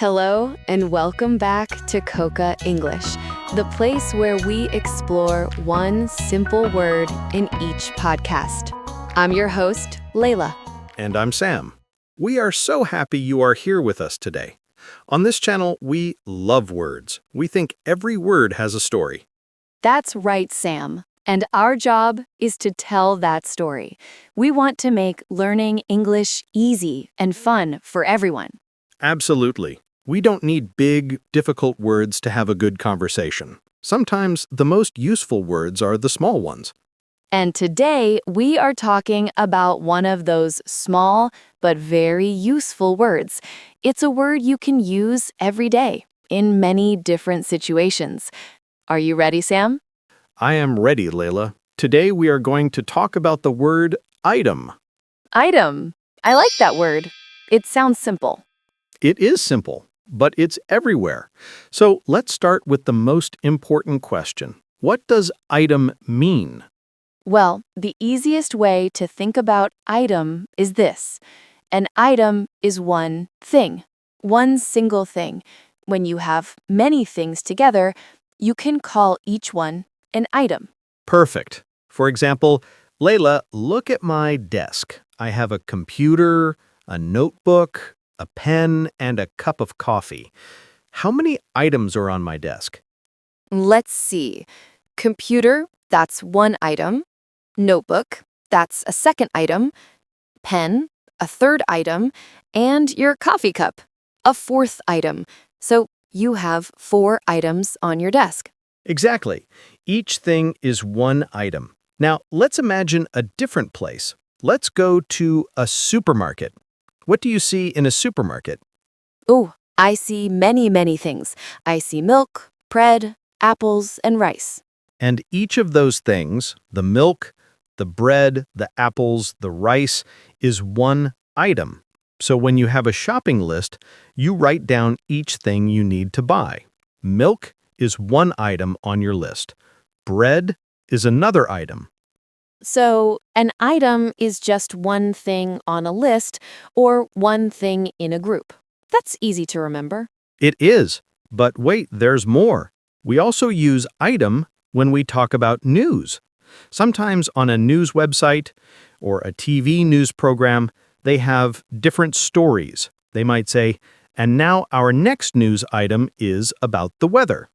Hello and welcome back to Coca English, the place where we explore one simple word in each podcast. I'm your host, Layla. And I'm Sam. We are so happy you are here with us today. On this channel, we love words. We think every word has a story. That's right, Sam. And our job is to tell that story. We want to make learning English easy and fun for everyone. Absolutely. We don't need big, difficult words to have a good conversation. Sometimes the most useful words are the small ones. And today, we are talking about one of those small but very useful words. It's a word you can use every day in many different situations. Are you ready, Sam? I am ready, Layla. Today we are going to talk about the word item. Item. I like that word. It sounds simple. It is simple, but it's everywhere. So let's start with the most important question. What does item mean? Well, the easiest way to think about item is this. An item is one thing, one single thing. When you have many things together, you can call each one an item. Perfect. For example, Layla, look at my desk. I have a computer, a notebook, a pen, and a cup of coffee. How many items are on my desk? Let's see. Computer, that's one item. Notebook, that's a second item. Pen, a third item. And your coffee cup, a fourth item. So you have 4 items on your desk. Exactly. Each thing is one item. Now, let's imagine a different place. Let's go to a supermarket. What do you see in a supermarket? Oh, I see many things. I see milk, bread, apples, and rice. And each of those things, the milk, the bread, the apples, the rice, is one item. So when you have a shopping list, you write down each thing you need to buy. Milk is one item on your list. Bread is another item. So an item is just one thing on a list or one thing in a group. That's easy to remember. It is. But wait, there's more. We also use item when we talk about news. Sometimes on a news website or a TV news program, they have different stories. They might say, and now our next news item is about the weather.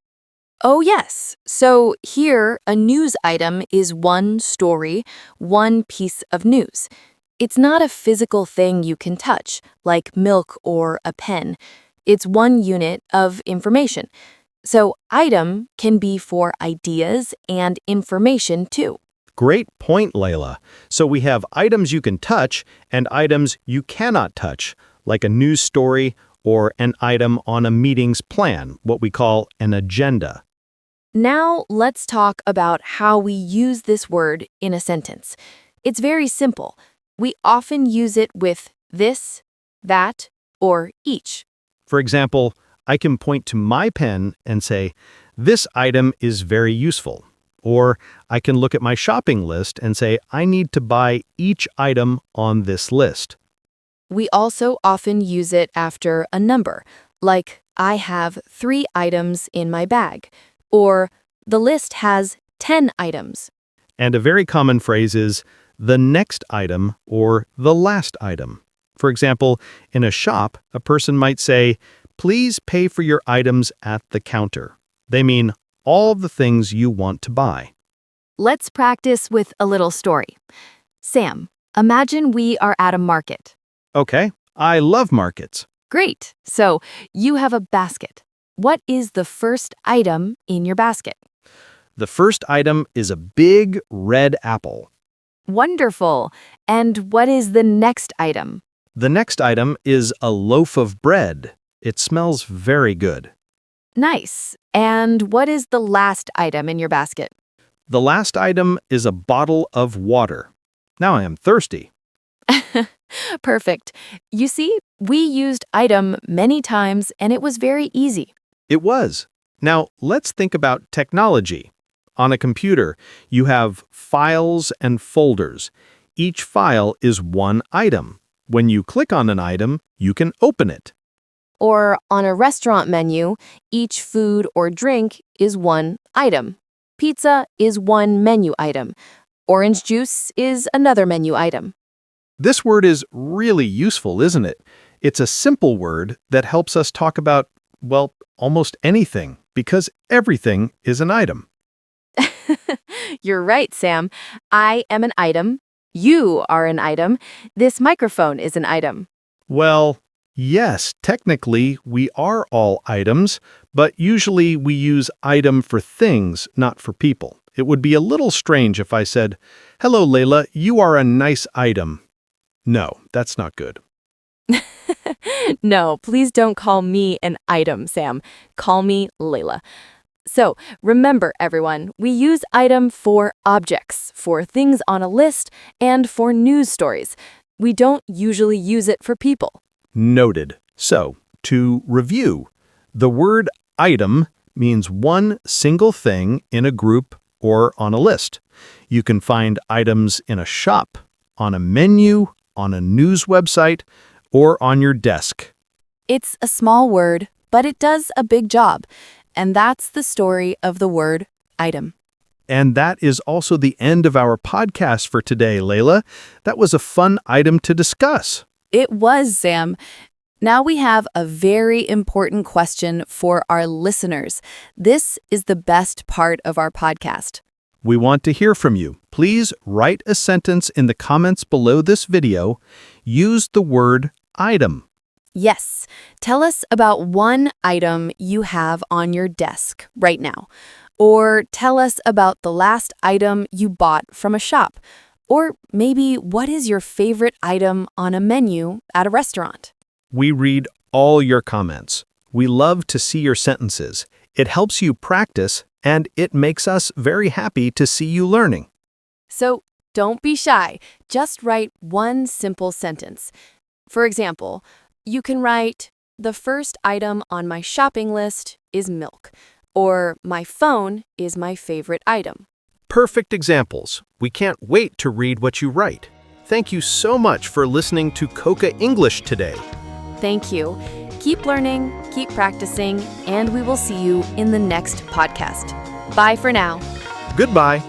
Oh, yes. So here, a news item is one story, one piece of news. It's not a physical thing you can touch, like milk or a pen. It's one unit of information. So item can be for ideas and information too. Great point, Layla. So we have items you can touch and items you cannot touch, like a news story or an item on a meeting's plan, what we call an agenda. Now, let's talk about how we use this word in a sentence. It's very simple. We often use it with this, that, or each. For example, I can point to my pen and say, this item is very useful. Or I can look at my shopping list and say, I need to buy each item on this list. We also often use it after a number, like I have 3 items in my bag. Or the list has 10 items. And a very common phrase is the next item or the last item. For example, in a shop, a person might say, please pay for your items at the counter. They mean all the things you want to buy. Let's practice with a little story. Sam, imagine we are at a market. Okay, I love markets. Great. So you have a basket. What is the first item in your basket? The first item is a big red apple. Wonderful. And what is the next item? The next item is a loaf of bread. It smells very good. Nice. And what is the last item in your basket? The last item is a bottle of water. Now I am thirsty. Perfect. You see, we used item many times and it was very easy. It was. Now, let's think about technology. On a computer, you have files and folders. Each file is one item. When you click on an item, you can open it. Or on a restaurant menu, each food or drink is one item. Pizza is one menu item. Orange juice is another menu item. This word is really useful, isn't it? It's a simple word that helps us talk about, well, almost anything, because everything is an item. You're right, Sam. I am an item. You are an item. This microphone is an item. Well, yes, technically we are all items, but usually we use item for things, not for people. It would be a little strange if I said, "Hello, Layla, you are a nice item." No, that's not good. No, please don't call me an item, Sam. Call me Layla. So, remember, everyone, we use item for objects, for things on a list, and for news stories. We don't usually use it for people. Noted. So, to review, the word item means one single thing in a group or on a list. You can find items in a shop, on a menu, on a news website, or on your desk. It's a small word, but it does a big job. And that's the story of the word item. And that is also the end of our podcast for today, Layla. That was a fun item to discuss. It was, Sam. Now we have a very important question for our listeners. This is the best part of our podcast. We want to hear from you. Please write a sentence in the comments below this video. Use the word item. Yes, tell us about one item you have on your desk right now. Or tell us about the last item you bought from a shop. Or maybe what is your favorite item on a menu at a restaurant? We read all your comments. We love to see your sentences. It helps you practice, and it makes us very happy to see you learning. So don't be shy. Just write one simple sentence. For example, you can write, "The first item on my shopping list is milk," or "My phone is my favorite item." Perfect examples. We can't wait to read what you write. Thank you so much for listening to Coca English today. Thank you. Keep learning, keep practicing, and we will see you in the next podcast. Bye for now. Goodbye.